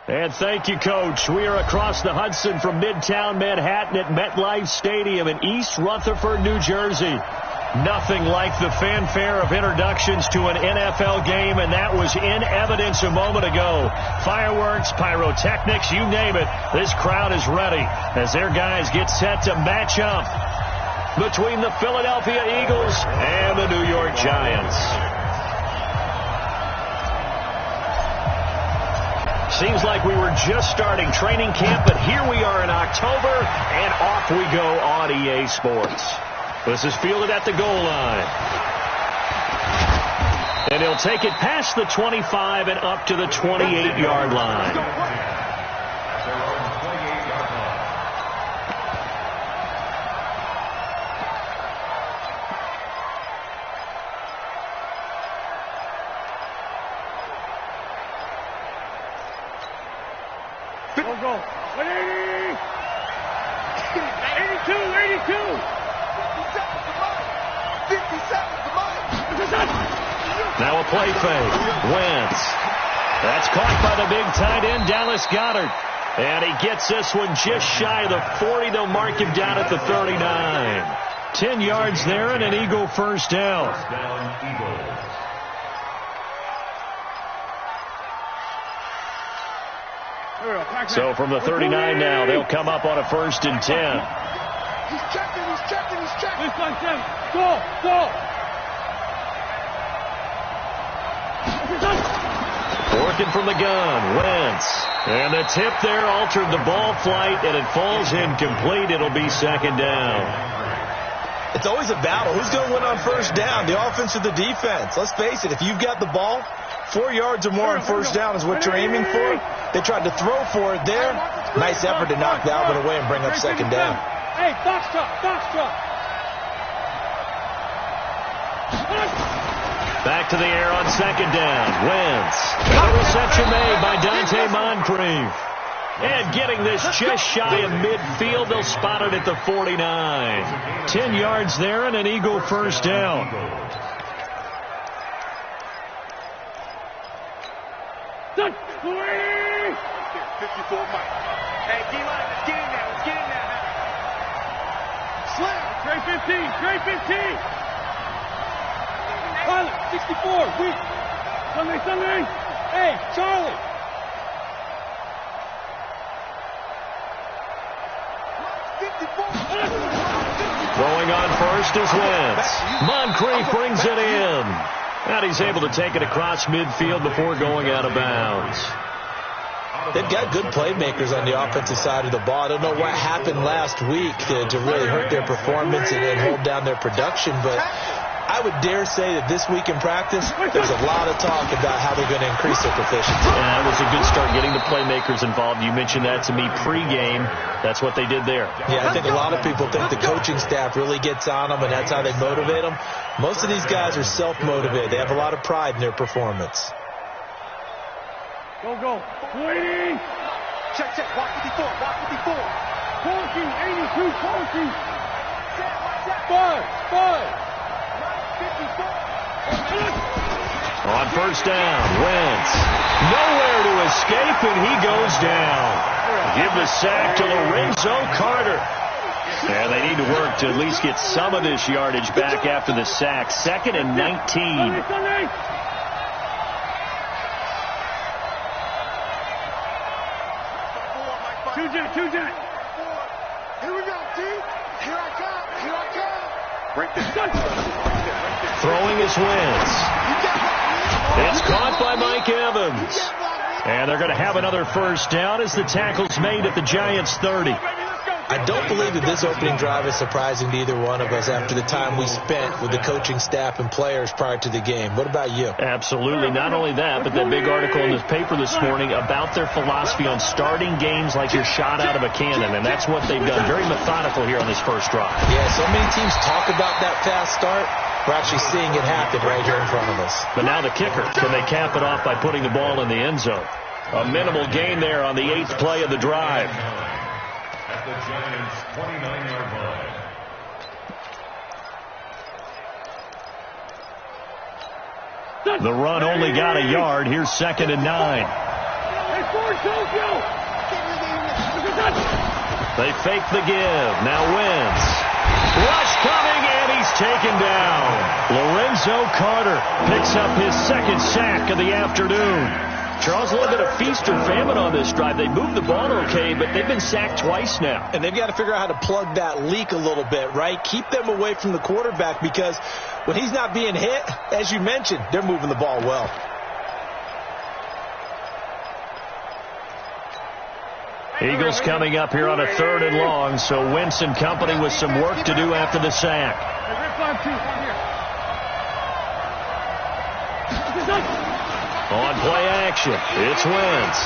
And thank you, Coach. We are across the Hudson from Midtown Manhattan at MetLife Stadium in East Rutherford, New Jersey. Nothing like the fanfare of introductions to an NFL game, and that was in evidence a moment ago. Fireworks, pyrotechnics, you name it. This crowd is ready as their guys get set to match up between the Philadelphia Eagles and the New York Giants. Seems like we were just starting training camp, but here we are in October, and off we go on EA Sports. This is fielded at the goal line. And he'll take it past the 25 and up to the 28-yard line. Go. 80! 82! 82! 57! Now a play fake. Wentz. That's caught by the big tight end, Dallas Goedert. And he gets this one just shy of the 40. They'll mark him down at the 39. 10 yards there and an Eagle first down. So from the 39 now, they'll come up on a 1st and 10. He's checking. This one, Tim. Go. Working from the gun, Wentz. And the tip there altered the ball flight, and it falls incomplete. It'll be 2nd down. It's always a battle. Who's going to win on 1st down, the offense or the defense? Let's face it, if you've got the ball, 4 yards or more on 1st down is what you're aiming for. They tried to throw for it there. Nice effort to knock that one away and bring up 2nd down. Hey, box truck. Back to the air on 2nd down. Wentz. Interception made by Dante Moncrief. And getting this just shy of midfield, they'll spot it at the 49. 10 yards there and an Eagle first down. Done. 54 Mike. Hey, D-line, let's get in there. Slam. Trey 15. Pilot, 64. Weak. Sunday. Hey, Charlie. Throwing on first is Wentz. Moncrief brings it in. And he's able to take it across midfield before going out of bounds. They've got good playmakers on the offensive side of the ball. I don't know what happened last week to really hurt their performance and hold down their production, but I would dare say that this week in practice, there's a lot of talk about how they're going to increase their proficiency. Yeah, it was a good start getting the playmakers involved. You mentioned that to me pregame. That's what they did there. Yeah, I think a lot of people think the coaching staff really gets on them, and that's how they motivate them. Most of these guys are self-motivated. They have a lot of pride in their performance. Go. 280. Check. Walk 54. Talking, 82. Talking. 5. On 1st down, Wentz. Nowhere to escape, and he goes down. Give the sack to Lorenzo Carter. And they need to work to at least get some of this yardage back after the sack. 2nd and 19. Two jet. Here we go, T. Here I come. Break this. Throwing is Wentz. It's caught by Mike Evans. And they're going to have another 1st down as the tackle's made at the Giants' 30. I don't believe that this opening drive is surprising to either one of us after the time we spent with the coaching staff and players prior to the game. What about you? Absolutely. Not only that, but that big article in the paper this morning about their philosophy on starting games like you're shot out of a cannon, and that's what they've done. Very methodical here on this first drive. Yeah, so many teams talk about that fast start. We're actually seeing it happen right here in front of us. But now the kicker. Can they cap it off by putting the ball in the end zone? A minimal gain there on the 8th play of the drive. At the Giants' 29-yard line. The run only got a yard. Here's 2nd and 9. They fake the give. Now Wentz. Rush coming, and he's taken down. Lorenzo Carter picks up his second sack of the afternoon. Charles, a little bit of feast or famine on this drive. They moved the ball okay, but they've been sacked twice now. And they've got to figure out how to plug that leak a little bit, right? Keep them away from the quarterback, because when he's not being hit, as you mentioned, they're moving the ball well. Eagles coming up here on a 3rd and long, so Wentz and company with some work to do after the sack. On play action, it's Wentz.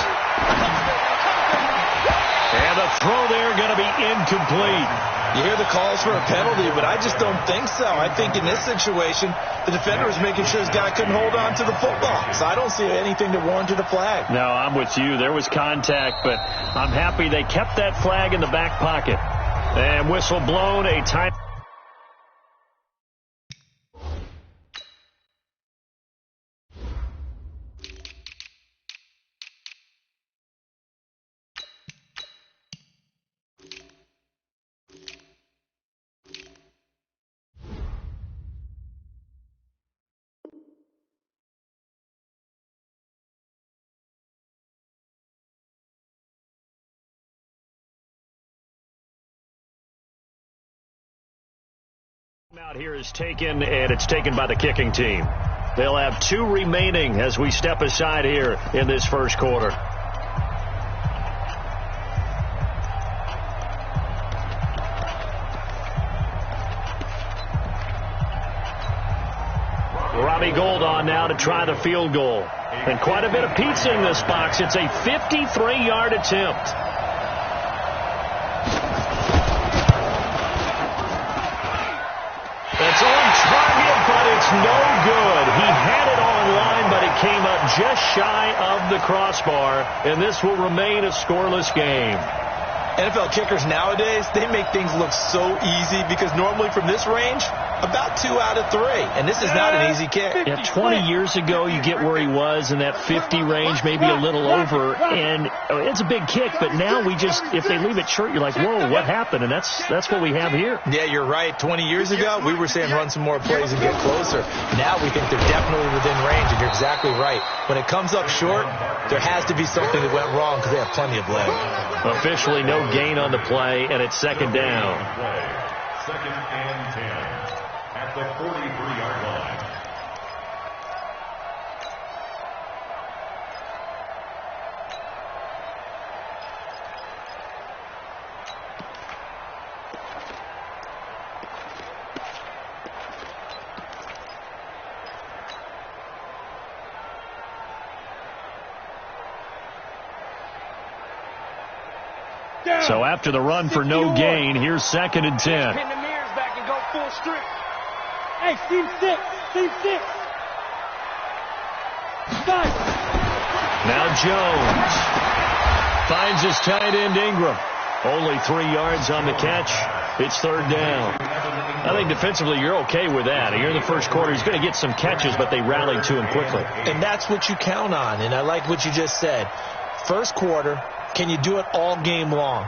And the throw there going to be incomplete. You hear the calls for a penalty, but I just don't think so. I think in this situation, the defender was making sure his guy couldn't hold on to the football. So I don't see anything to warrant a flag. No, I'm with you. There was contact, but I'm happy they kept that flag in the back pocket. And whistle blown, a time. Out here is taken, and it's taken by the kicking team. They'll have 2 remaining as we step aside here in this first quarter. Robbie Gould on now to try the field goal. And quite a bit of pizza in this box. It's a 53-yard attempt. It's on target, but it's no good. He had it on line, but it came up just shy of the crossbar, and this will remain a scoreless game. NFL kickers nowadays, they make things look so easy, because normally from this range, about 2 out of 3. And this is not an easy kick. Yeah, 20 years ago, you get where he was in that 50 range, maybe a little over. And it's a big kick, but now we just, if they leave it short, you're like, whoa, what happened? And that's what we have here. Yeah, you're right. 20 years ago, we were saying run some more plays and get closer. Now we think they're definitely within range, and you're exactly right. When it comes up short, there has to be something that went wrong, because they have plenty of leg. Officially no gain on the play, and it's second down. 2nd and 10 at the 43-yard line. So after the run for no gain, here's 2nd and 10. Pin the mirrors back and go full strip. Hey, team 6. Team 6. Nice. Now Jones finds his tight end Ingram. Only 3 yards on the catch. It's 3rd down. I think defensively you're okay with that. Here in the first quarter, he's going to get some catches, but they rallied to him quickly. And that's what you count on, and I like what you just said. First quarter, can you do it all game long?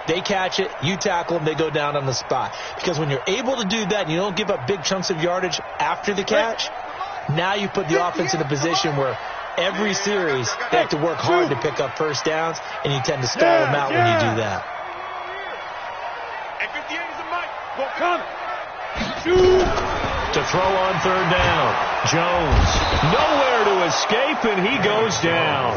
They catch it, you tackle them, they go down on the spot. Because when you're able to do that and you don't give up big chunks of yardage after the catch, now you put the offense in a position where every series they have to work hard to pick up first downs, and you tend to stall them out when you do that. To throw on 3rd down. Jones nowhere to escape, and he goes down.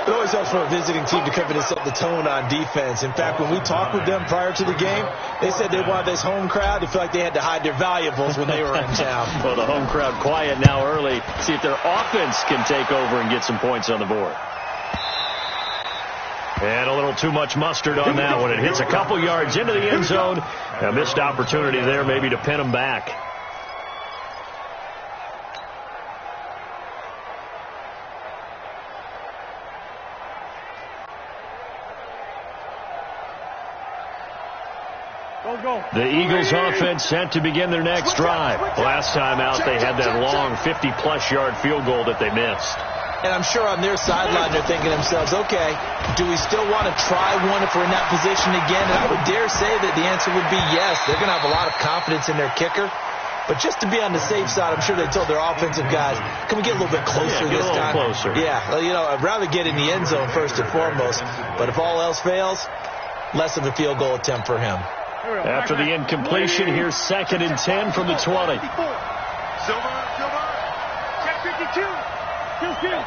It always helps for a visiting team to come in and set the tone on defense. In fact, when we talked with them prior to the game, they said they wanted this home crowd to feel like they had to hide their valuables when they were in town. Well, the home crowd quiet now early. See if their offense can take over and get some points on the board. And a little too much mustard on that one. It hits a couple yards into the end zone. A missed opportunity there maybe to pin them back. The Eagles offense set to begin their next drive. Last time out, they had that long 50-plus yard field goal that they missed. And I'm sure on their sideline they're thinking to themselves, okay, do we still want to try one if we're in that position again? And I would dare say that the answer would be yes. They're going to have a lot of confidence in their kicker. But just to be on the safe side, I'm sure they told their offensive guys, can we get a little bit closer this time? Closer. Yeah, you know, I'd rather get in the end zone first and foremost. But if all else fails, less of a field goal attempt for him. After the incompletion, here's 2nd and 10 from the 20. Silver. Check 52. Kill.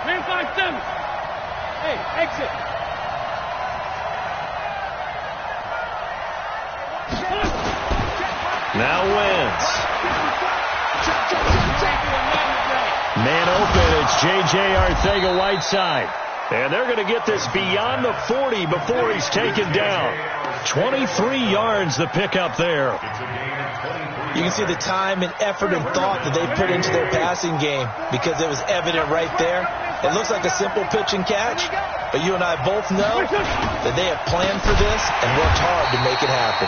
Man 5-7. Hey, exit. Now Wentz. Man open, it's J.J. Arcega-Whiteside. And they're going to get this beyond the 40 before he's taken down. 23 yards the pickup there. You can see the time and effort and thought that they put into their passing game because it was evident right there. It looks like a simple pitch and catch, but you and I both know that they have planned for this and worked hard to make it happen.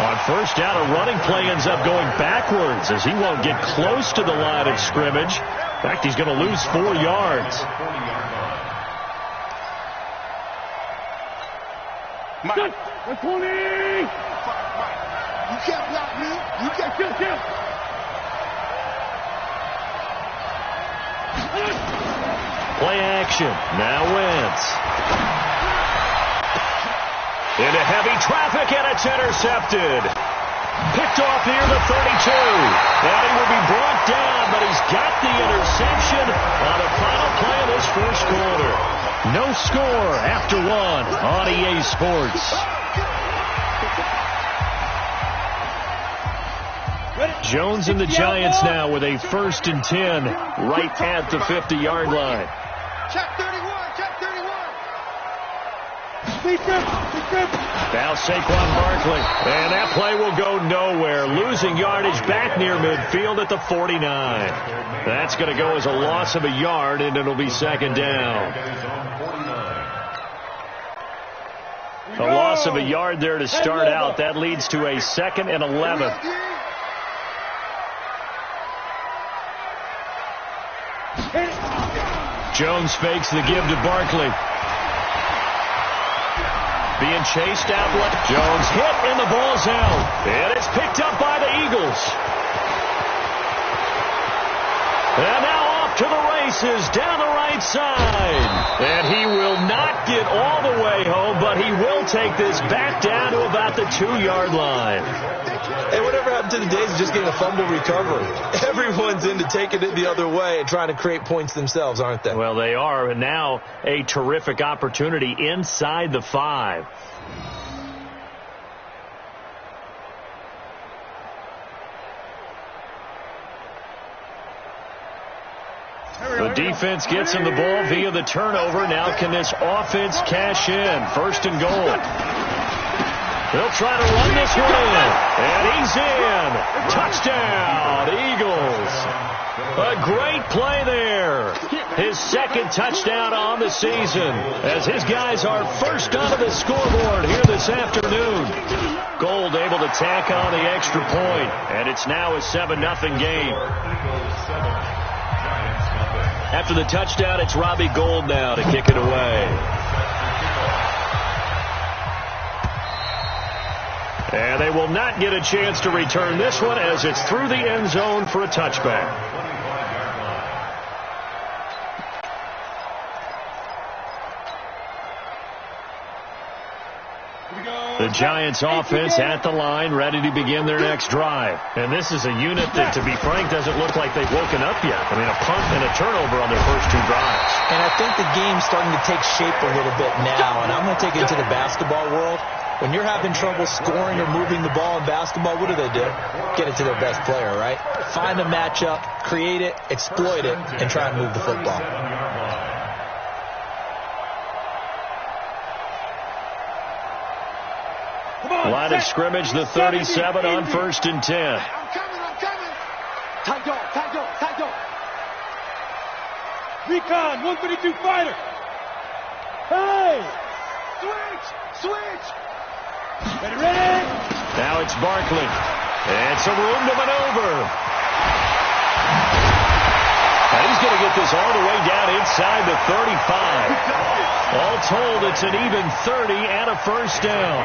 On first down, a running play ends up going backwards as he won't get close to the line of scrimmage. In fact, he's going to lose 4 yards. Mike. 20. You can't block me. You can't Kill. Play action. Now Wentz. Into heavy traffic, and it's intercepted. Picked off near the 32. And he will be brought down, but he's got the interception on the final play of this first quarter. No score after 1 on EA Sports. Jones and the Giants now with a 1st and 10 right at the 50-yard line. Check 31. Now Saquon Barkley. And that play will go nowhere. Losing yardage back near midfield at the 49. That's going to go as a loss of a yard, and it'll be 2nd down. A loss of a yard there to start out. That leads to a 2nd and 11. Jones fakes the give to Barkley. Being chased out. Jones hit and the ball's out. And it's picked up by the Eagles. And now off to the races down the right side. And he will not get all the way home, but he will take this back down to about the 2-yard line. Hey, whatever happened to the days of just getting a fumble recovery? Everyone's into taking it the other way and trying to create points themselves, aren't they? Well, they are. And now a terrific opportunity inside the 5. The defense gets him the ball via the turnover. Now can this offense cash in? 1st and goal. They'll try to run this one in. And he's in. Touchdown, Eagles. A great play there. His 2nd touchdown on the season as his guys are first onto the scoreboard here this afternoon. Gold able to tack on the extra point, and it's now a 7-0 game. After the touchdown, it's Robbie Gould now to kick it away. And they will not get a chance to return this one as it's through the end zone for a touchback. The Giants offense at the line, ready to begin their next drive. And this is a unit that, to be frank, doesn't look like they've woken up yet. I mean, a punt and a turnover on their first 2 drives. And I think the game's starting to take shape a little bit now. And I'm going to take it to the basketball world. When you're having trouble scoring or moving the ball in basketball, what do? Get it to their best player, right? Find a matchup, create it, exploit it, and try and move the football. Line of scrimmage, the 37 on 1st and 10. I'm coming. Tight dog. Recon, 132 fighter. Hey! Switch. Ready? Now it's Barkley. And some room to maneuver. And he's going to get this all the way down inside the 35. All told, it's an even 30 and a first down.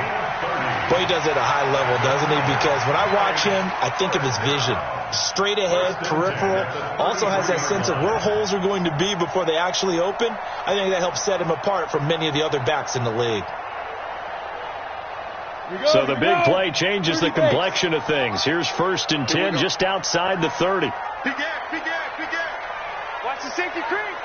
Boy, he does it at a high level, doesn't he? Because when I watch him, I think of his vision. Straight ahead, peripheral. Also has that sense of where holes are going to be before they actually open. I think that helps set him apart from many of the other backs in the league. So the big play changes the complexion of things. Here's 1st and 10 just outside the 30. Big gap, big gap, big gap. Watch the safety creep.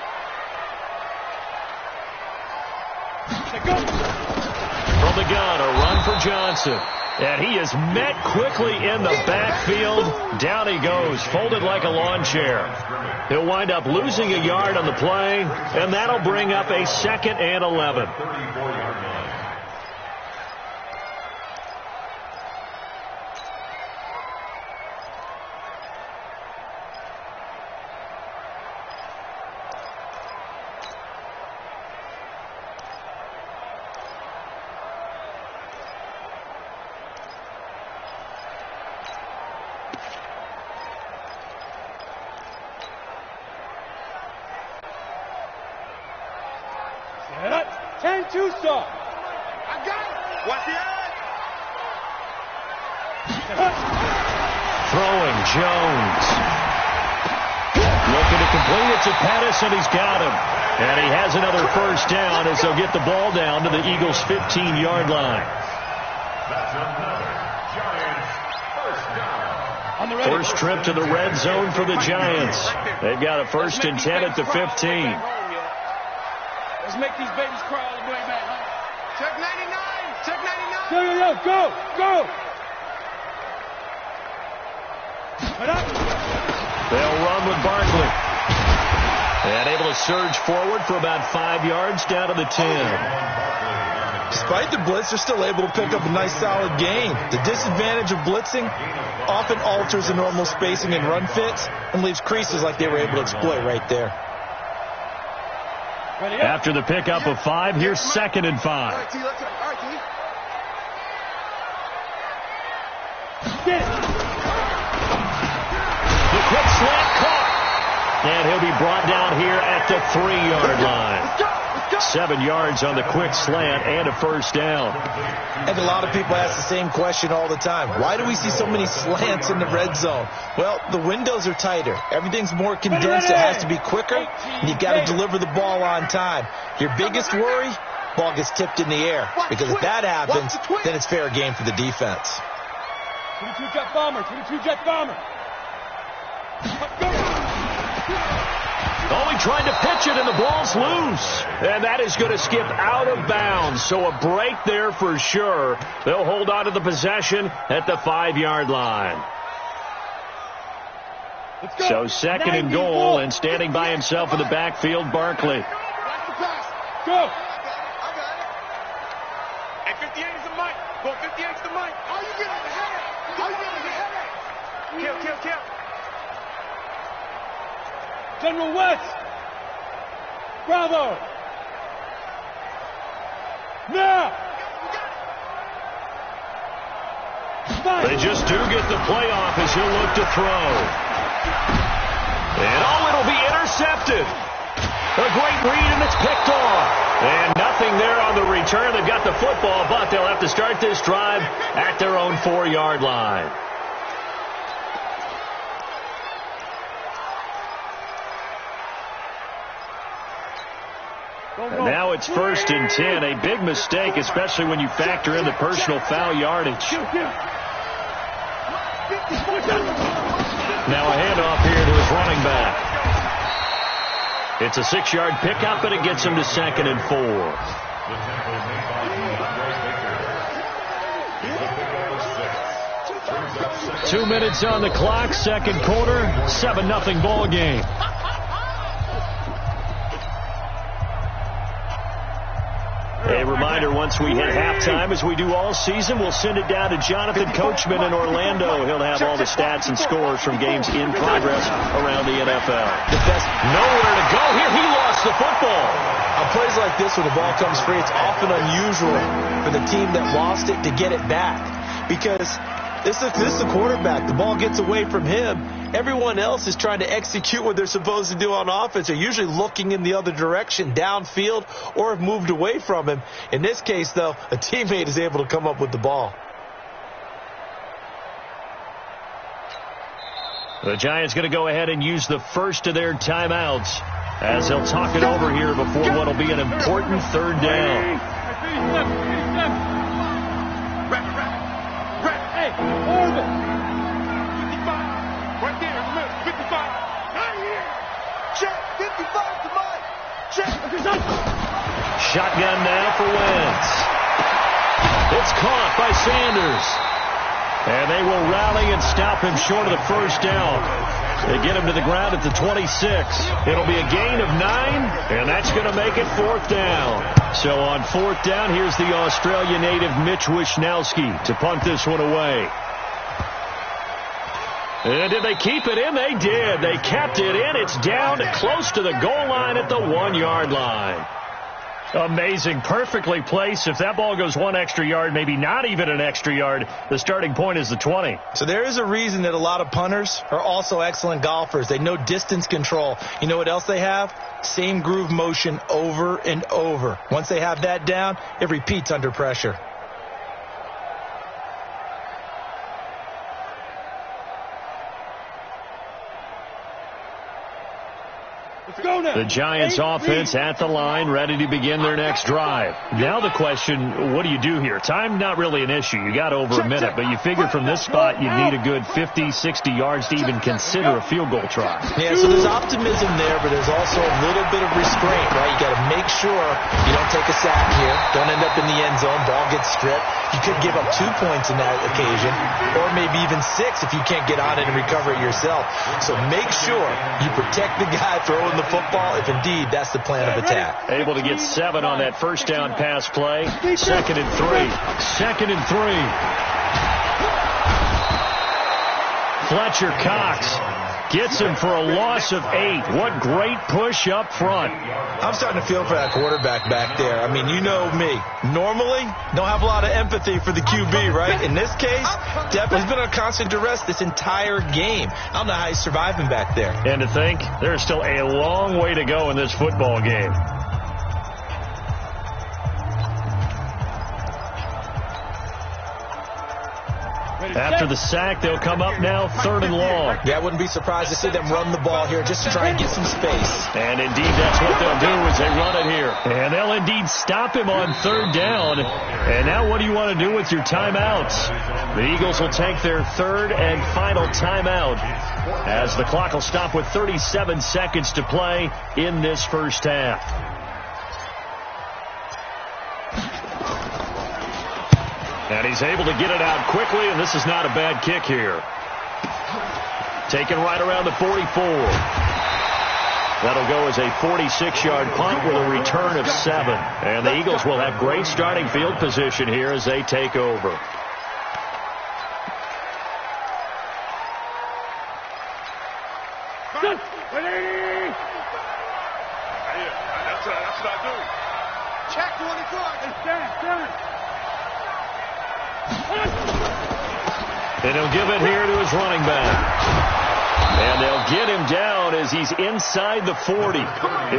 From the gun, a run for Johnson. And he is met quickly in the backfield. Down he goes, folded like a lawn chair. He'll wind up losing a yard on the play, and that'll bring up a 2nd and 11. Tucson. I got it. Watch the Throwing Jones. Looking to complete it to Pettis, and he's got him. And he has another first down as they'll get the ball down to the Eagles' 15-yard line. That's another Giants first down. First trip to the red zone for the Giants. They've got a 1st and 10 at the 15. Let's make these babies cry all the way back home. Check 99. Check 99. Yo, go, go. They'll run with Barkley. And able to surge forward for about 5 yards down to the 10. Despite the blitz, they're still able to pick up a nice solid gain. The disadvantage of blitzing often alters the normal spacing and run fits and leaves creases like they were able to exploit right there. After the pickup of 5, here's 2nd and 5. All right, T, let's go. All right, T. Get it. The quick slant caught. And he'll be brought down here at the 3-yard line. 7 yards on the quick slant and a first down. And a lot of people ask the same question all the time. Why do we see so many slants in the red zone? Well, the windows are tighter. Everything's more condensed. It has to be quicker, and you've got to deliver the ball on time. Your biggest worry, ball gets tipped in the air. Because if that happens, then it's fair game for the defense. 22 jet bomber, 22 jet bomber. Oh, he tried to pitch it, and the ball's loose. And that is going to skip out of bounds. So a break there for sure. They'll hold on to the possession at the 5-yard line. So 2nd and goal, and standing by himself in the backfield, Barkley. Watch the pass. Go. I got it. Hey, 58 is the mic. Go, 58 is the mic. How you getting the headache? How you getting the headache? Kill. General West. Bravo. Now. They just do get the play off as he'll look to throw. And it'll be intercepted. A great read, and it's picked off. And nothing there on the return. They've got the football, but they'll have to start this drive at their own 4-yard line. And now it's 1st and 10. A big mistake, especially when you factor in the personal foul yardage. Now a handoff here to his running back. It's a 6-yard pickup, and it gets him to 2nd and 4. 2 minutes on the clock, 2nd quarter, 7-0 ball game. A reminder, once we hit halftime, as we do all season, we'll send it down to Jonathan Coachman in Orlando. He'll have all the stats and scores from games in progress around the NFL. The best. Nowhere to go here. He lost the football. On plays like this, when the ball comes free, it's often unusual for the team that lost it to get it back. Because this is the quarterback. The ball gets away from him, everyone else is trying to execute what they're supposed to do on offense. They're usually looking in the other direction, downfield, or have moved away from him. In this case, though, a teammate is able to come up with the ball. The Giants going to go ahead and use the first of their timeouts as they'll talk it over here before what will be an important third down. Hey, Orbit. 55. Right there in the middle. 55. Right here. Check. 55 to Mike. Check. Shotgun now for Wentz. It's caught by Sanders. And they will rally and stop him short of the first down. They get him to the ground at the 26. It'll be a gain of 9, and that's going to make it fourth down. So on fourth down, here's the Australia native Mitch Wishnowsky to punt this one away. And did they keep it in? They did. They kept it in. It's down to close to the goal line at the 1-yard line. Amazing. Perfectly placed. If that ball goes 1 extra yard, maybe not even an extra yard, the starting point is the 20. So there is a reason that a lot of punters are also excellent golfers. They know distance control. You know what else they have? Same groove motion over and over. Once they have that down, it repeats under pressure. The Giants offense at the line, ready to begin their next drive. Now the question, what do you do here? Time not really an issue. You got over a minute, but you figure from this spot you need a good 50, 60 yards to even consider a field goal try. Yeah, so there's optimism there, but there's also a little bit of restraint, right? You got to make sure you don't take a sack here, don't end up in the end zone, ball gets stripped. You could give up 2 points in that occasion, or maybe even 6 if you can't get on it and recover it yourself. So make sure you protect the guy throwing the football, if indeed that's the plan of attack. Able to get 7 on that first down pass play. 2nd and 3. 2nd and 3. Fletcher Cox gets him for a loss of 8. What great push up front. I'm starting to feel for that quarterback back there. I mean, you know me. Normally, don't have a lot of empathy for the QB, right? In this case, definitely he's been on constant duress this entire game. I don't know how he's surviving back there. And to think, there's still a long way to go in this football game. After the sack, they'll come up now 3rd and long. Yeah, I wouldn't be surprised to see them run the ball here just to try and get some space. And indeed, that's what they'll do as they run it here. And they'll indeed stop him on 3rd down. And now what do you want to do with your timeouts? The Eagles will take their 3rd and final timeout as the clock will stop with 37 seconds to play in this first half. And he's able to get it out quickly, and this is not a bad kick here. Taken right around the 44. That'll go as a 46-yard punt with a return of 7. And the Eagles will have great starting field position here as they take over. That's what I do. Check 24. Stand. And he'll give it here to his running back. And they'll get him down as he's inside the 40.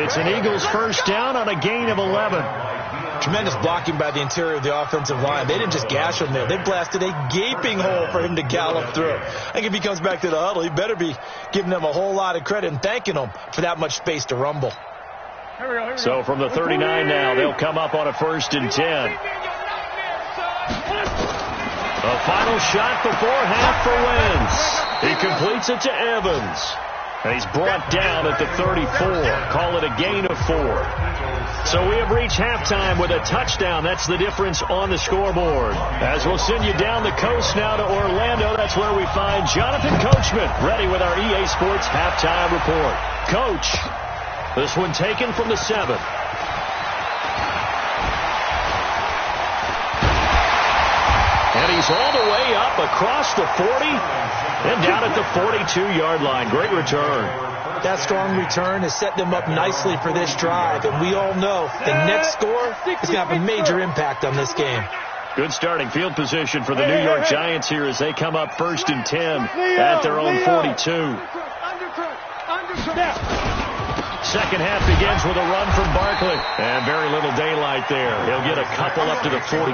It's an Eagles first down on a gain of 11. Tremendous blocking by the interior of the offensive line. They didn't just gash him there. They blasted a gaping hole for him to gallop through. I think if he comes back to the huddle, he better be giving them a whole lot of credit and thanking them for that much space to rumble. So from the 39 now, they'll come up on a 1st and 10. A final shot before half for Wentz. He completes it to Evans. And he's brought down at the 34. Call it a gain of 4. So we have reached halftime with a touchdown. That's the difference on the scoreboard. As we'll send you down the coast now to Orlando, that's where we find Jonathan Coachman, ready with our EA Sports halftime report. Coach, this one taken from the 7. And he's all the way up across the 40 and down at the 42-yard line. Great return. That strong return has set them up nicely for this drive. And we all know the next score is going to have a major impact on this game. Good starting field position for the New York Giants here as they come up 1st and 10 at their own 42. Second half begins with a run from Barkley. And very little daylight there. He'll get a couple up to the 44.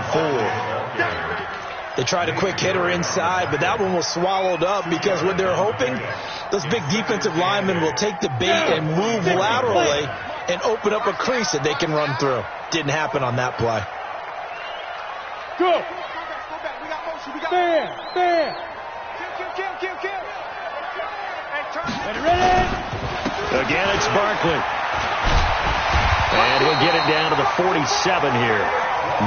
They tried a quick hitter inside, but that one was swallowed up because what they're hoping, those big defensive linemen will take the bait and move laterally and open up a crease that they can run through. Didn't happen on that play. Go! Bam! Bam! Kill! Ready? Again, it's Barkley. And he'll get it down to the 47 here.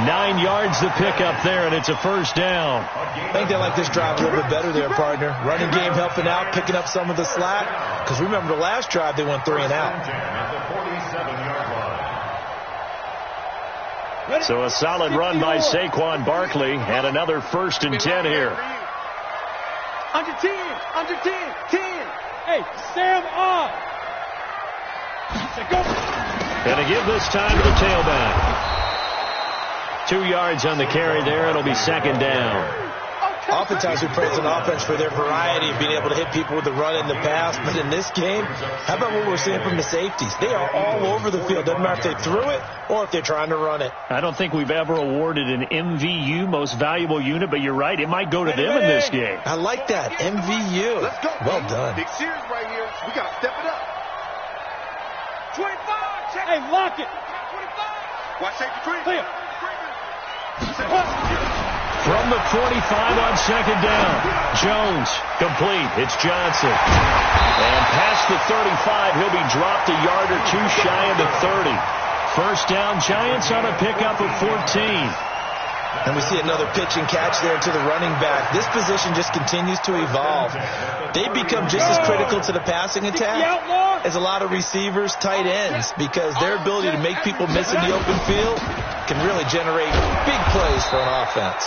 9 yards to pick up there, and it's a first down. I think they like this drive a little bit better there, partner. Running game helping out, picking up some of the slack. Because remember the last drive, they went 3 and out. So a solid run by Saquon Barkley, and another 1st and 10 here. Under 10. Hey, Sam off. Go. And to give this time to the tailback. 2 yards on the carry there. It'll be 2nd down. Oftentimes we praise an offense for their variety of being able to hit people with the run and the pass. But in this game, how about what we're seeing from the safeties? They are all over the field. Doesn't matter if they threw it or if they're trying to run it. I don't think we've ever awarded an MVU, most valuable unit, but you're right. It might go to them in this game. I like that. MVU. Let's go. Well done. Big series right here. We got to step it up. 25. Check. Hey, lock it. 25. Watch safety creep. Clear. From the 45 on 2nd down. Jones, complete. It's Johnson. And past the 35, he'll be dropped a yard or two shy of the 30. First down, Giants on a pickup of 14. And we see another pitch and catch there to the running back. This position just continues to evolve. They become just as critical to the passing attack as a lot of receivers, tight ends, because their ability to make people miss in the open field can really generate big plays for an offense.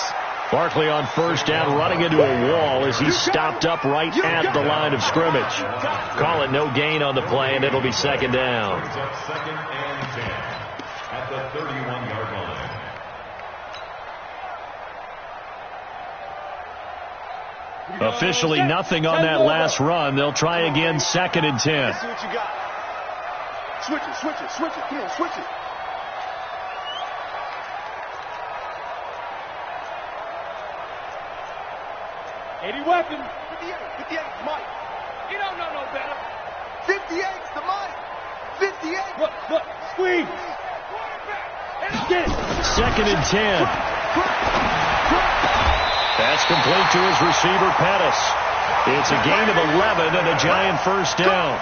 Barkley on 1st down, running into a wall as he's stopped up right at the line of scrimmage. Call it no gain on the play, and it'll be 2nd down. 2nd and 10 at the 31-yard line. Officially nothing on that last run. They'll try again 2nd and 10. See what you got. Switch it. Come on, switch it. Weapon. 58, Mike. You don't know no better. 58's the Mike. 58. Look, squeeze. Get it. 2nd and 10. That's complete to his receiver, Pettis. It's a gain of 11 and a Giant first down.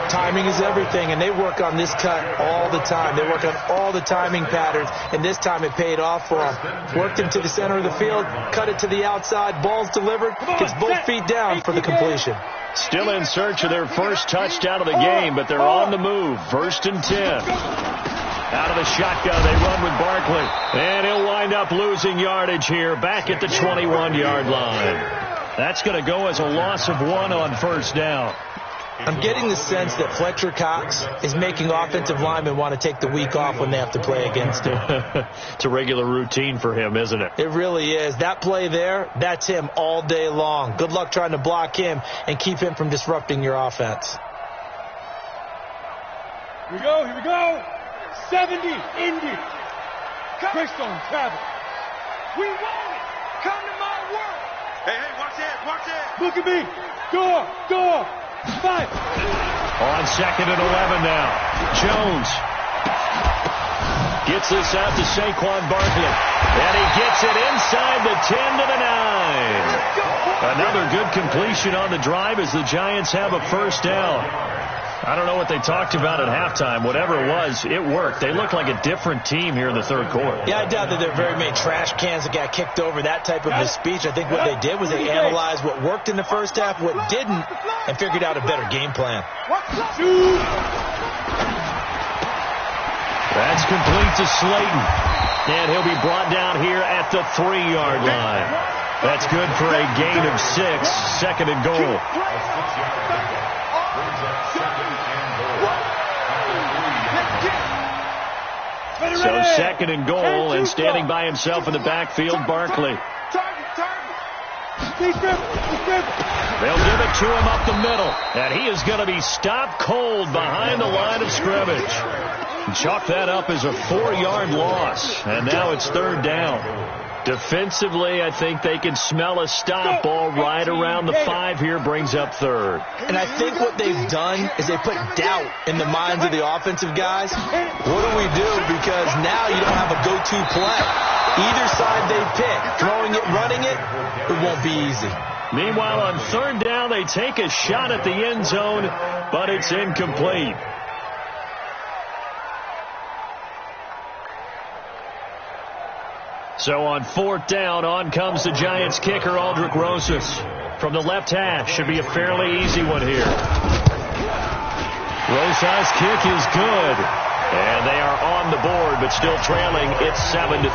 Timing is everything, and they work on this cut all the time. They work on all the timing patterns, and this time it paid off for them. Worked him to the center of the field, cut it to the outside, ball's delivered, gets both feet down for the completion. Still in search of their first touchdown of the game, but they're on the move. 1st and 10. Out of the shotgun, they run with Barkley. And he'll wind up losing yardage here, back at the 21-yard line. That's going to go as a loss of 1 on 1st down. I'm getting the sense that Fletcher Cox is making offensive linemen want to take the week off when they have to play against him. It's a regular routine for him, isn't it? It really is. That play there, that's him all day long. Good luck trying to block him and keep him from disrupting your offense. Here we go. 70, Indy. Crystone, travel. We want it. Come to my world. Hey, watch that. Look at me. Door. 5. On 2nd and 11 now. Jones gets this out to Saquon Barkley. And he gets it inside the 10 to the 9. Another good completion on the drive as the Giants have a first down. I don't know what they talked about at halftime. Whatever it was, it worked. They look like a different team here in the 3rd quarter. Yeah, I doubt that there are very many trash cans that got kicked over, that type of a speech. I think what they did was they analyzed what worked in the first half, what didn't, and figured out a better game plan. That's complete to Slayton. And he'll be brought down here at the 3-yard line. That's good for a gain of 6. 2nd and goal. So second and goal, and standing by himself in the backfield, Barkley. They'll give it to him up the middle, and he is going to be stopped cold behind the line of scrimmage. Chalk that up as a 4-yard loss, and now it's third down. Defensively, I think they can smell a stop ball right around the 5 here, brings up third. And I think what they've done is they put doubt in the minds of the offensive guys. What do we do? Because now you don't have a go-to play. Either side they pick, throwing it, running it, it won't be easy. Meanwhile, on third down, they take a shot at the end zone, but it's incomplete. So on fourth down, on comes the Giants kicker, Aldrick Rosas. From the left hash, should be a fairly easy one here. Rosas' kick is good. And they are on the board, but still trailing. It's 7-3.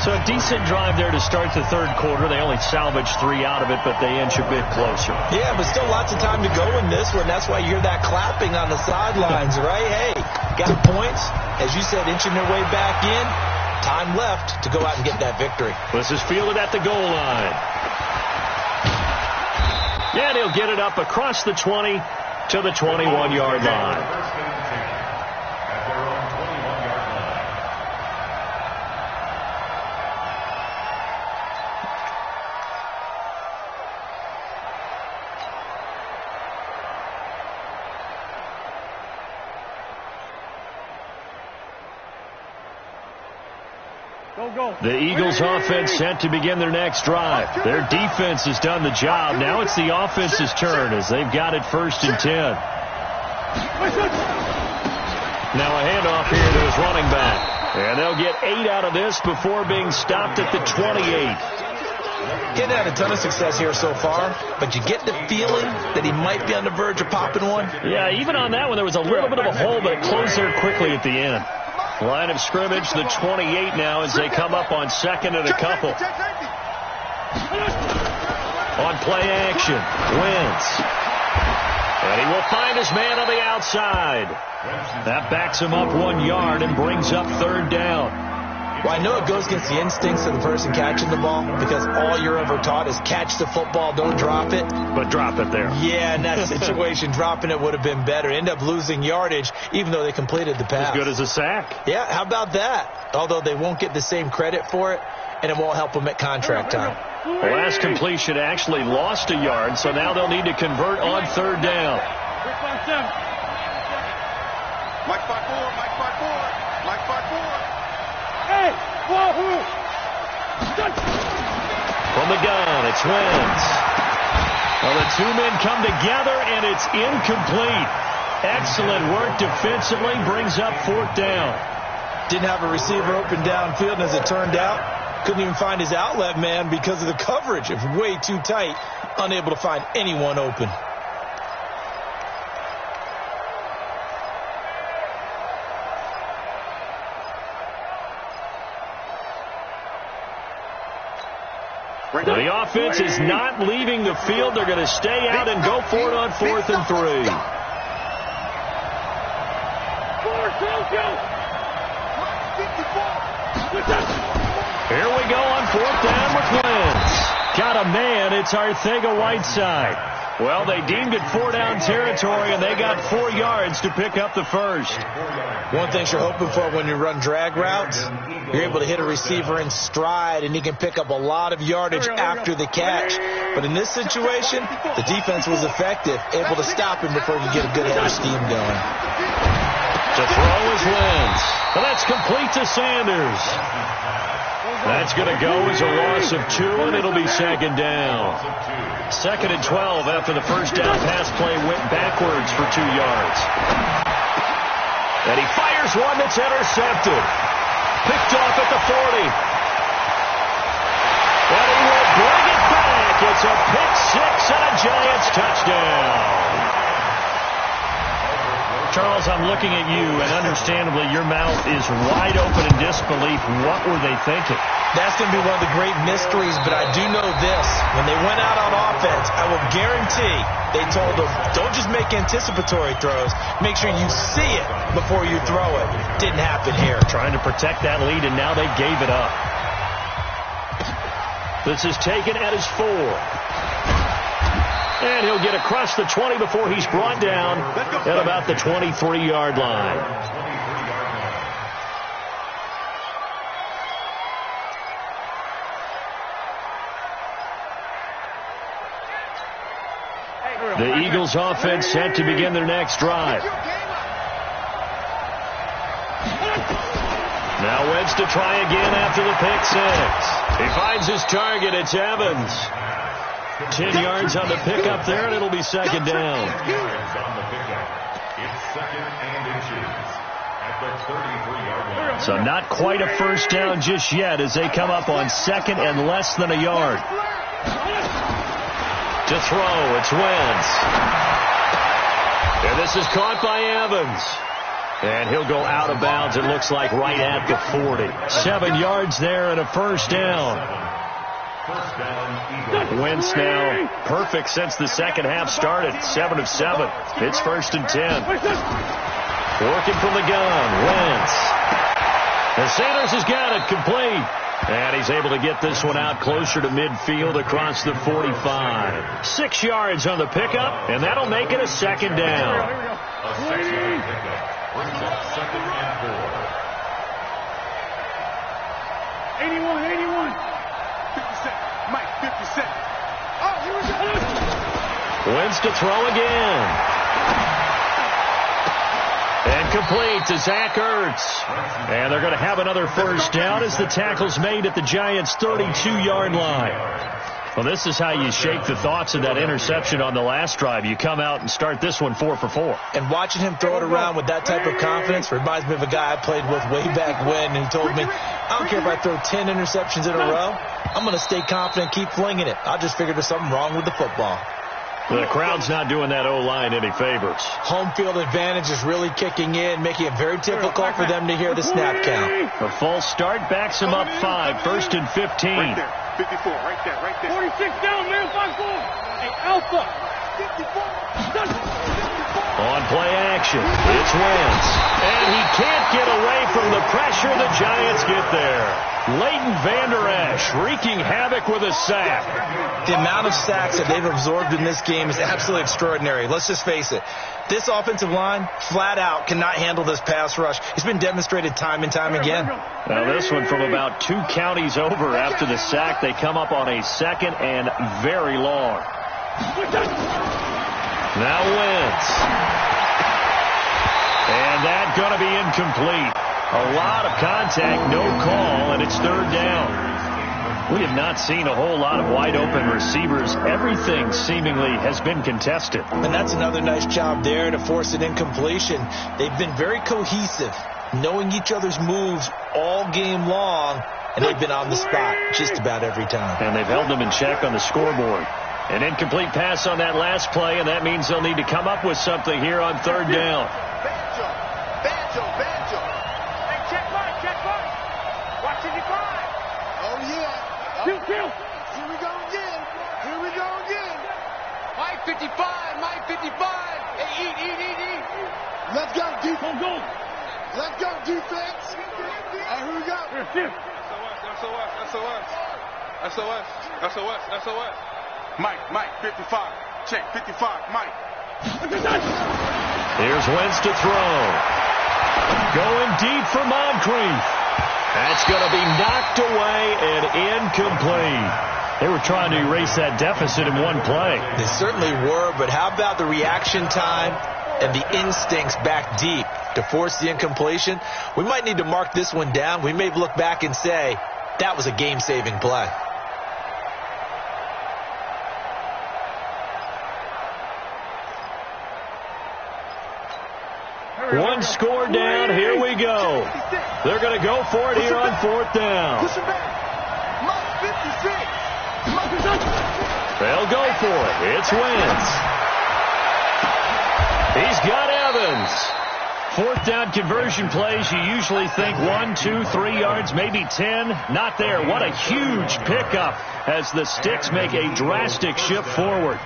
So a decent drive there to start the third quarter. They only salvaged 3 out of it, but they inch a bit closer. Yeah, but still lots of time to go in this one. That's why you hear that clapping on the sidelines, right? Hey, got points. As you said, inching their way back in. Time left to go out and get that victory. This is fielded at the goal line. And he'll get it up across the 20 to the 21-yard line. The Eagles offense set to begin their next drive. Their defense has done the job. Now it's the offense's turn as they've got it 1st and 10. Now a handoff here to his running back. And they'll get 8 out of this before being stopped at the 28. Getting had a ton of success here so far, but you get the feeling that he might be on the verge of popping one. Yeah, even on that one, there was a little bit of a hole, but it closed there quickly at the end. Line of scrimmage, the 28 now as they come up on second and a couple. On play action, Wentz. And he will find his man on the outside. That backs him up 1 yard and brings up third down. Well, I know it goes against the instincts of the person catching the ball because all you're ever taught is catch the football, don't drop it. But drop it there. Yeah, in that situation, dropping it would have been better. End up losing yardage, even though they completed the pass. As good as a sack. Yeah, how about that? Although they won't get the same credit for it, and it won't help them at contract time. The last completion actually lost a yard, so now they'll need to convert on third down. Mike 5-4, Mike 5-4, Mike 5-4. Hey, wahoo! From the gun, it's Wentz. Well, the 2 men come together, and it's incomplete. Excellent work defensively, brings up fourth down. Didn't have a receiver open downfield, and as it turned out, couldn't even find his outlet man because of the coverage. It was way too tight, unable to find anyone open. The offense is not leaving the field. They're going to stay out and go for it on 4th and 3. Here we go on 4th down with Wentz. Got a man. It's Arcega-Whiteside. Well, they deemed it 4-down territory, and they got 4 yards to pick up the first. One thing you're hoping for when you run drag routes, you're able to hit a receiver in stride, and he can pick up a lot of yardage after the catch. But in this situation, the defense was effective, able to stop him before he could get a good head of steam going. To throw is Wentz. Well, that's complete to Sanders. That's going to go as a loss of 2, and it'll be second down. 2nd and 12 after the first down pass play went backwards for 2 yards. And he fires one that's intercepted. Picked off at the 40. And he will bring it back. It's a pick 6 and a Giants touchdown. Charles, I'm looking at you, and understandably, your mouth is wide open in disbelief. What were they thinking? That's going to be one of the great mysteries, but I do know this. When they went out on offense, I will guarantee they told them, don't just make anticipatory throws. Make sure you see it before you throw it. Didn't happen here. Trying to protect that lead, and now they gave it up. This is taken at his 4. And he'll get across the 20 before he's brought down at about the 23-yard line. The Eagles offense set to begin their next drive. Now Wentz to try again after the pick 6. He finds his target. It's Evans. 10 yards on the pickup there, and it'll be second down. Yards on the pickup. It's second and inches at the 33-yard line. So not quite a first down just yet as they come up on second and less than a yard. To throw, it's Wentz. And this is caught by Evans. And he'll go out of bounds, it looks like, right at the 40. 7 yards there and a first down. First down, Eagles. Wentz now perfect since the second half started. 7 of 7. It's 1st and 10. Working from the gun, Wentz. And Sanders has got it complete. And he's able to get this one out closer to midfield across the 45. 6 yards on the pickup, and that'll make it a second down. A 6-yard pickup brings up second and 4. 81. 50 Mike, 50 seconds. Oh, here we go. Wentz to throw again. And complete to Zach Ertz. And they're going to have another first down as the tackle's made at the Giants' 32-yard line. Well, this is how you shake the thoughts of that interception on the last drive. You come out and start this one 4 for 4. And watching him throw it around with that type of confidence reminds me of a guy I played with way back when who told me, I don't care if I throw 10 interceptions in a row. I'm going to stay confident, keep flinging it. I just figured there's something wrong with the football. The crowd's not doing that O-line any favors. Home field advantage is really kicking in, making it very difficult for them to hear the snap count. A false start backs him up 5, 1st and 15. Right there, 54, right there. 46 down, man, 5-4. Hey, Alpha. 54. On play action, it's Wentz. And he can't get away from the pressure. The Giants get there. Leighton Vander Esch wreaking havoc with a sack. The amount of sacks that they've absorbed in this game is absolutely extraordinary. Let's just face it. This offensive line, flat out, cannot handle this pass rush. It's been demonstrated time and time again. Now this one from about 2 counties over after the sack. They come up on a second and very long. Now Wentz. And that's going to be incomplete. A lot of contact, no call, and it's 3rd down. We have not seen a whole lot of wide-open receivers. Everything seemingly has been contested. And that's another nice job there to force an incompletion. They've been very cohesive, knowing each other's moves all game long, and they've been on the spot just about every time. And they've held them in check on the scoreboard. An incomplete pass on that last play, and that means they'll need to come up with something here on 3rd down. Banjo. Hey, check one. Watch it decline. Oh, yeah. Kill. Here we go again. Mike 55. Hey, eat. Let's go, defense. Go. Let's go, defense. Hey, here we go. SOS. Mike, 55. Check, 55, Mike. Here's Wentz to throw. Going deep for Moncrief. That's going to be knocked away and incomplete. They were trying to erase that deficit in one play. They certainly were, but how about the reaction time and the instincts back deep to force the incompletion? We might need to mark this one down. We may look back and say, that was a game-saving play. One score down. Here we go. They're going to go for it here on 4th down. Push him back. Mike 56. They'll go for it. It's Wentz. He's got Evans. Fourth down conversion plays, you usually think 1, 2, 3 yards, maybe 10. Not there. What a huge pickup as the Sticks make a drastic shift forward.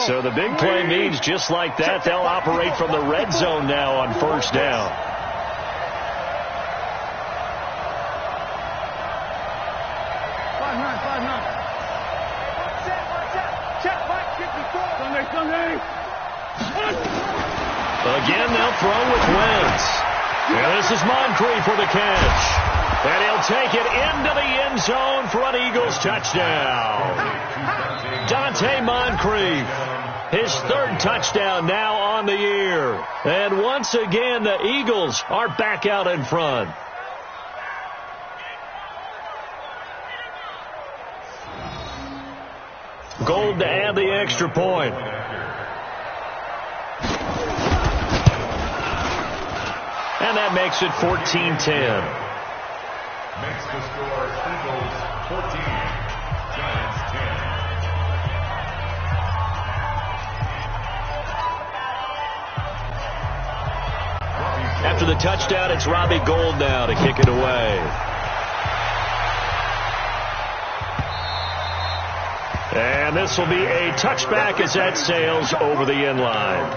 So the big play means just like that, they'll operate from the red zone now on first down. Again, they'll throw with Wentz. And this is Moncrief for the catch. And he'll take it into the end zone for an Eagles touchdown. Dante Moncrief, his third touchdown now on the year. And once again, the Eagles are back out in front. Gold to add the extra point. And that makes it 14-10. Makes the score Eagles 14, Giants 10. After the touchdown, it's Robbie Gould now to kick it away. And this will be a touchback as that sails over the end line.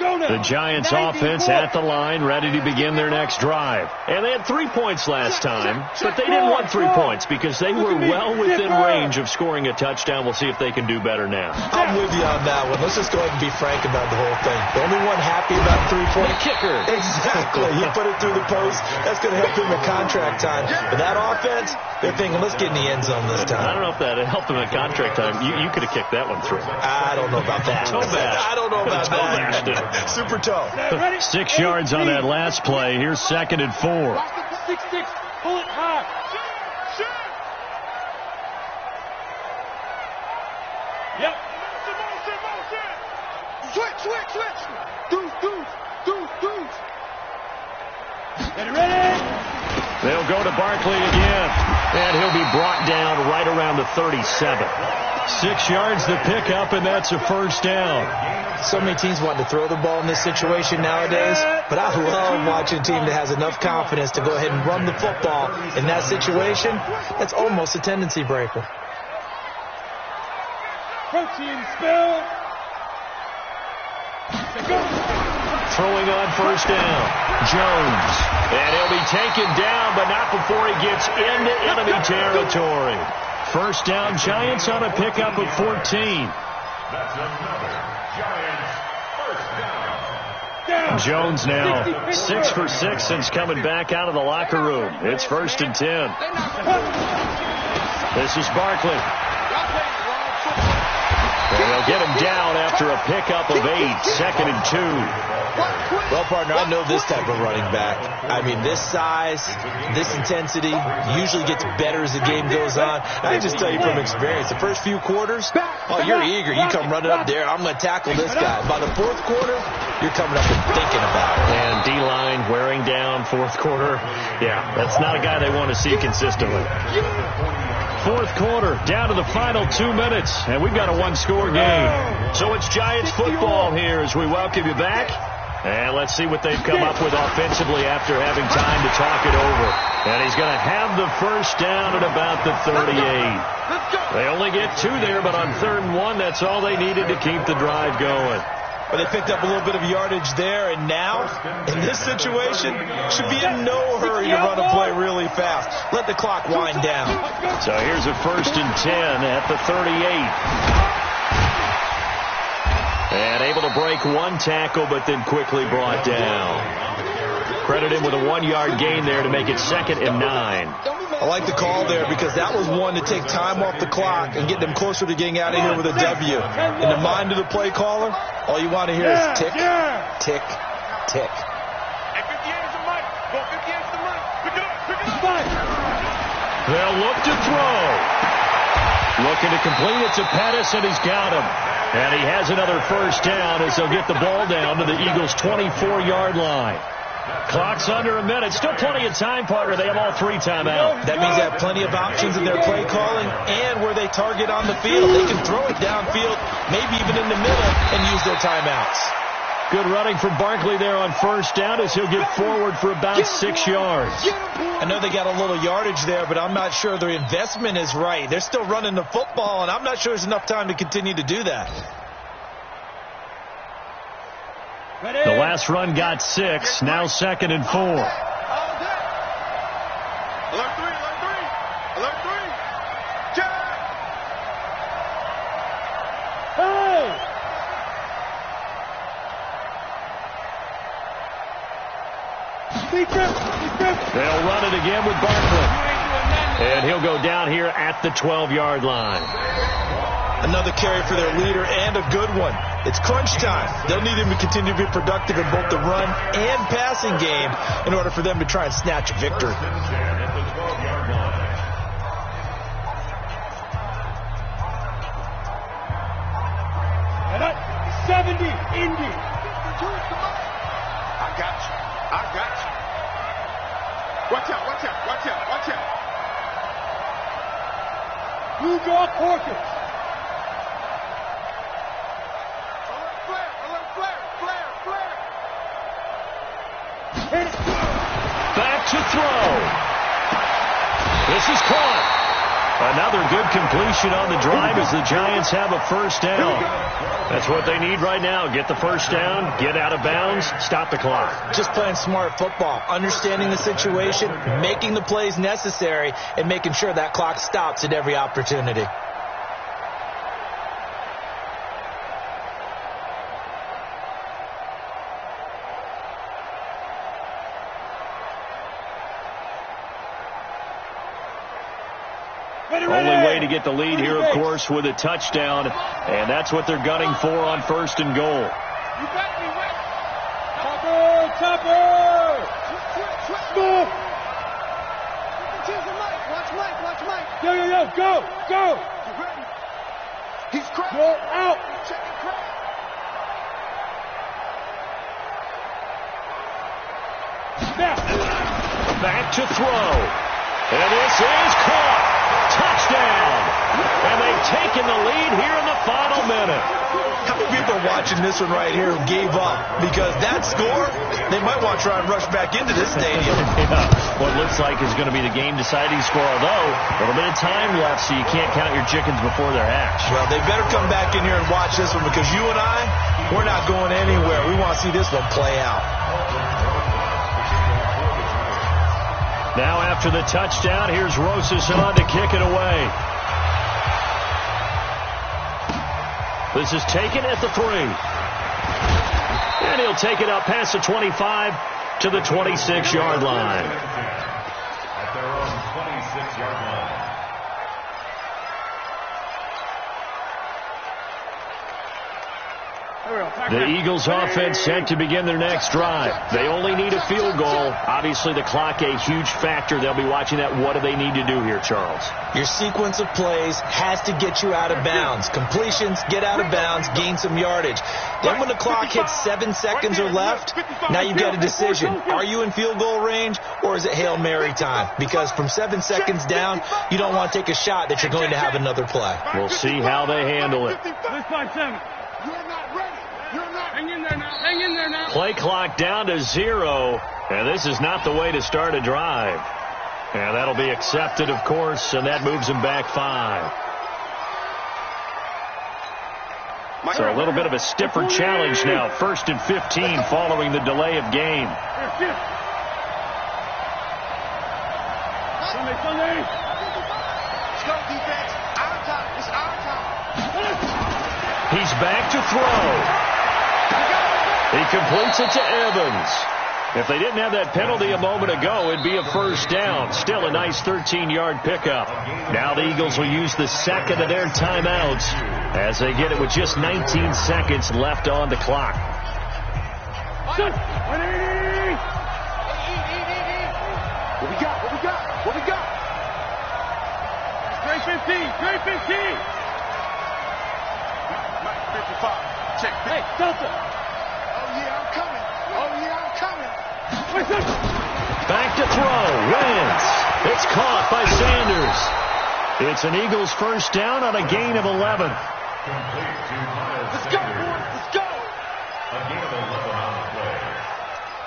The Giants offense at the line, ready to begin their next drive. And they had 3 points last time, but they didn't want 3 points because they were well within range of scoring a touchdown. We'll see if they can do better now. I'm with you on that one. Let's just go ahead and be frank about the whole thing. The only one happy about 3-point kicker. Exactly. He put it through the post. That's going to help him in contract time. But that offense, they're thinking, let's get in the end zone this time. I don't know if that helped him in contract time. You could have kicked that one through. I don't know about that. I don't know about that. Super toe. 6 yards on that last play. Here's 2nd and 4. 6-6. Pull it high. Yep. Switch. Deuce. Ready? They'll go to Barkley again. And he'll be brought down right around the 37. 6 yards to pick up, and that's a first down. So many teams want to throw the ball in this situation nowadays, but I love watching a team that has enough confidence to go ahead and run the football in that situation. That's almost a tendency breaker. Protein spill. Throwing on first down. Jones. And he'll be taken down, but not before he gets into enemy territory. First down, Giants on a pickup of 14. That's another Giants first down. Jones now 6 for 6 since coming back out of the locker room. It's 1st and 10. This is Barkley. And they'll get him down after a pickup of 8. 2nd and 2. Well, partner, I know this type of running back. I mean, this size, this intensity usually gets better as the game goes on. I can just tell you from experience, the first few quarters, oh, you're eager. You come running up there. I'm going to tackle this guy. By the 4th quarter, you're coming up and thinking about it. And D-line wearing down 4th quarter. Yeah, that's not a guy they want to see consistently. 4th quarter, down to the final 2 minutes, and we've got a one-score game. So it's Giants football here as we welcome you back. And let's see what they've come up with offensively after having time to talk it over. And he's going to have the first down at about the 38. They only get 2 there, but on 3rd and 1, that's all they needed to keep the drive going. Well, they picked up a little bit of yardage there, and now, in this situation, should be in no hurry to run a play really fast. Let the clock wind down. So here's a 1st and 10 at the 38. And able to break 1 tackle, but then quickly brought down. Credit him with a 1-yard gain there to make it 2nd and 9. I like the call there because that was one to take time off the clock and get them closer to getting out of here with a W. In the mind of the play caller, all you want to hear is tick, tick, tick. Hey, 58 is the mic. Go 58 is the mic. Pick it up. They'll look to throw. Looking to complete it to Pettis, and he's got him. And he has another first down as they'll get the ball down to the Eagles' 24-yard line. Clock's under a minute. Still plenty of time, partner. They have all 3 timeouts. That means they have plenty of options in their play calling and where they target on the field. They can throw it downfield, maybe even in the middle, and use their timeouts. Good running from Barkley there on first down as he'll get forward for about 6 yards. I know they got a little yardage there, but I'm not sure their investment is right. They're still running the football, and I'm not sure there's enough time to continue to do that. The last run got 6, now 2nd and 4. Alert 3, alert 3, alert 3. Jack! Hey! They'll run it again with Barkley. And he'll go down here at the 12-yard line. Another carry for their leader, and a good one. It's crunch time. They'll need him to continue to be productive in both the run and passing game in order for them to try and snatch a victory. And up 70, Indy. I got you. I got you. Watch out, watch out, watch out, watch out. Blue Dog Porkers. Alert flare, flare, flare. Hit it. Back to throw. This is caught. Another good completion on the drive as the Giants have a first down. That's what they need right now. Get the first down, get out of bounds, stop the clock. Just playing smart football, understanding the situation, making the plays necessary, and making sure that clock stops at every opportunity. Only way to get the lead here, of course, with a touchdown, and that's what they're gunning for on 1st and goal. You got me, wait. Chopper! Move! Watch Mike. Yo, go! You ready? He's cracked. Go out! Check it, crack. Now! Back to throw. And this is caught. Touchdown. And they've taken the lead here in the final minute. How many people are watching this one right here who gave up? Because that score, they might want to try and rush back into this stadium. Yeah, what looks like is going to be the game-deciding score, although a little bit of time left, so you can't count your chickens before they're hatched. Well, they better come back in here and watch this one because you and I, we're not going anywhere. We want to see this one play out. Now after the touchdown, here's Rosas on to kick it away. This is taken at the 3. And he'll take it up past the 25 to the 26-yard line. At their own 26-yard line. The Eagles offense set to begin their next drive. They only need a field goal. Obviously, the clock a huge factor. They'll be watching that. What do they need to do here, Charles? Your sequence of plays has to get you out of bounds. Completions, get out of bounds, gain some yardage. Then when the clock hits 7 seconds or left, now you've got a decision. Are you in field goal range or is it Hail Mary time? Because from 7 seconds down, you don't want to take a shot that you're going to have another play. We'll see how they handle it. This by 7. You're not ready. You're not. Hang in there now. Hang in there now. Play clock down to 0, and this is not the way to start a drive. And that'll be accepted, of course, and that moves him back 5. So a little bit of a stiffer challenge now. 1st and 15 following the delay of game. Sunday. Let's go, defense. Our time. It's our time. He's back to throw. He completes it to Evans. If they didn't have that penalty a moment ago, it'd be a first down. Still a nice 13-yard pickup. Now the Eagles will use the second of their timeouts as they get it with just 19 seconds left on the clock. What What we got? What we got? What we got? Straight Trade 15. Mike 55. Check. Hey, Delta. Oh, yeah, I'm coming. Back to throw. Wins. It's caught by Sanders. It's an Eagles first down on a gain of 11. Complete to Miles Let's go, Sanders. boys. Let's go. A gain of 11 on the play.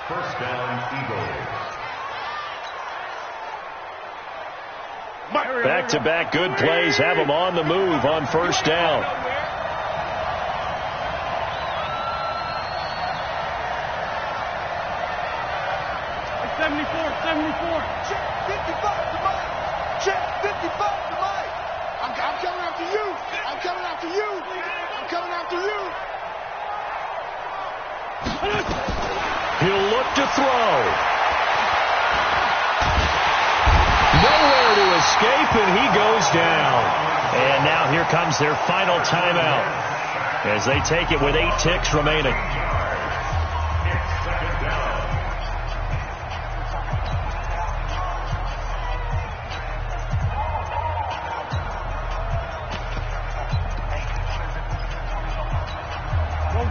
First down, Eagles. Back-to-back good plays have them on the move on first down. It's 74. Check 55 to Mike. Check 55 to Mike. I'm coming after you. I'm coming after you. I'm coming after you. He'll look to throw. Nowhere to escape, and he goes down. And now here comes their final timeout as they take it with 8 ticks remaining.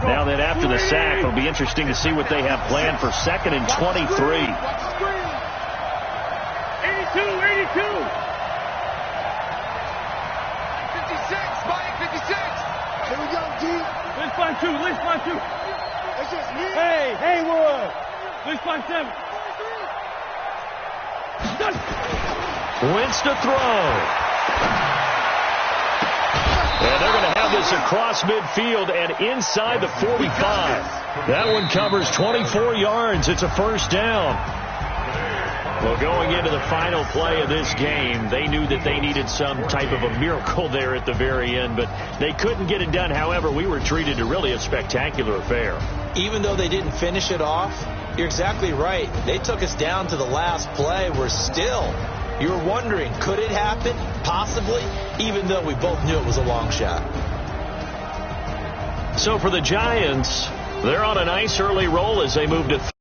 Now then, after the sack, it'll be interesting to see what they have planned for 2nd and 23. 82. Mike 56. Mike 56. Here we go, D. List line 2. It's just me. Hey, Haywood. List line 7. Wentz to throw. And they're going to have this across midfield and inside the 45. That one covers 24 yards. It's a first down. Well, going into the final play of this game, they knew that they needed some type of a miracle there at the very end, but they couldn't get it done. However, we were treated to really a spectacular affair. Even though they didn't finish it off, you're exactly right. They took us down to the last play. You were wondering, could it happen? Possibly, even though we both knew it was a long shot. So for the Giants, they're on a nice early roll as they move to